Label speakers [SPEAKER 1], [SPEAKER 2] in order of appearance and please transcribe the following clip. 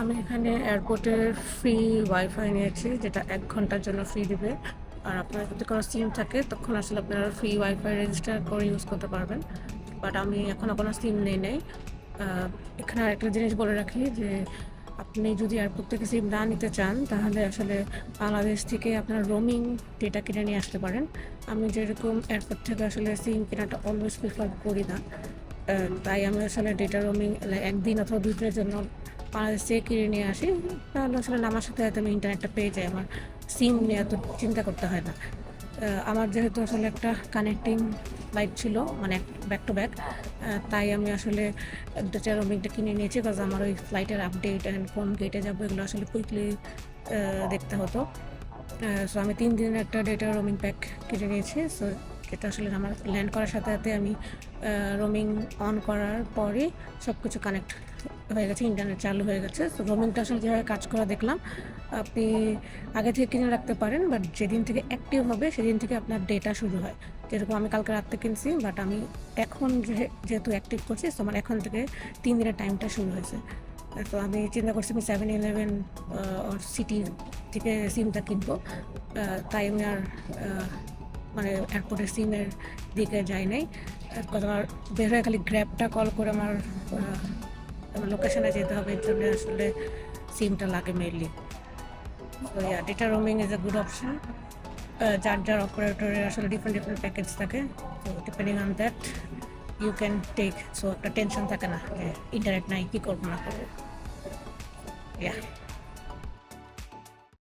[SPEAKER 1] আমি এখানে এয়ারপোর্টের ফ্রি ওয়াইফাই নিয়েছি, যেটা 1 ঘন্টার জন্য ফ্রি দিবে। আর আপনার যদি কোনো সিম থাকে তখন আসলে আপনারা ফ্রি ওয়াইফাই রেজিস্টার করে ইউজ করতে পারবেন। বাট আমি এখনও কোনো সিম নেই। এখানে আরেকটা জিনিস বলে রাখি যে আপনি যদি এয়ারপোর্ট থেকে সিম না নিতে চান তাহলে আসলে বাংলাদেশ থেকে আপনার রোমিং ডেটা কিনে নিয়ে আসতে পারেন। আমি যেরকম এয়ারপোর্ট থেকে আসলে সিম কেনাটা অলওয়েজ প্রিফার করি না, তাই আমি আসলে ডেটা রোমিং 1 দিন অথবা 2 দিনের জন্য বাংলাদেশ থেকে কিনে নিয়ে আসি। তাহলে আসলে আমার সাথে হয়তো আমি ইন্টারনেটটা পেয়ে যাই, আমার সিম নিয়ে এত চিন্তা করতে হয় না। আমার যেহেতু আসলে একটা কানেক্টিং ফ্লাইট ছিল, মানে ব্যাক টু ব্যাক, তাই আমি আসলে ডেটা রোমিংটা কিনে নিয়েছি, বিকজ আমার ওই ফ্লাইটের আপডেট অ্যান্ড কোন গেটে যাবো এগুলো আসলে কুইকলি দেখতে হতো। সো আমি 3 দিনের একটা ডেটা রোমিং প্যাক কিনে নিয়েছি। সো যেটা আসলে আমার ল্যান্ড করার সাথে সাথে আমি রোমিং অন করার পরে সব কিছু কানেক্ট হয়ে গেছে, ইন্টারনেট চালু হয়ে গেছে। সো রোমিংটা আসলে যেভাবে কাজ করা দেখলাম, আপনি আগে থেকে কিনে রাখতে পারেন, বাট যেদিন থেকে অ্যাক্টিভ হবে সেদিন থেকে আপনার ডেটা শুরু হয়। যেরকম আমি কালকে রাত্রে কিনছি, বাট আমি এখন যেহেতু অ্যাক্টিভ করছি, তো আমার এখন থেকে 3 দিনের টাইমটা শুরু হয়েছে। তো আমি চিন্তা করছি আমি 7-11 ওর সিটি থেকে সিমটা কিনবো। তাই আমি আর মানে এয়ারপোর্টের সিমের দিকে যাই নাই। আমার বের হয়ে খালি গ্র্যাবটা কল করে আমার লোকেশনে যেতে হবে, এর জন্য আসলে সিমটা লাগে mainly. So yeah, data roaming is a good option. যার অপারেটরের আসলে ডিফারেন্ট প্যাকেজ থাকে, তো depending on that you can take. So একটা টেনশন থাকে না যে ইন্টারনেট নাই, কী করবো না করবো। ইয়া।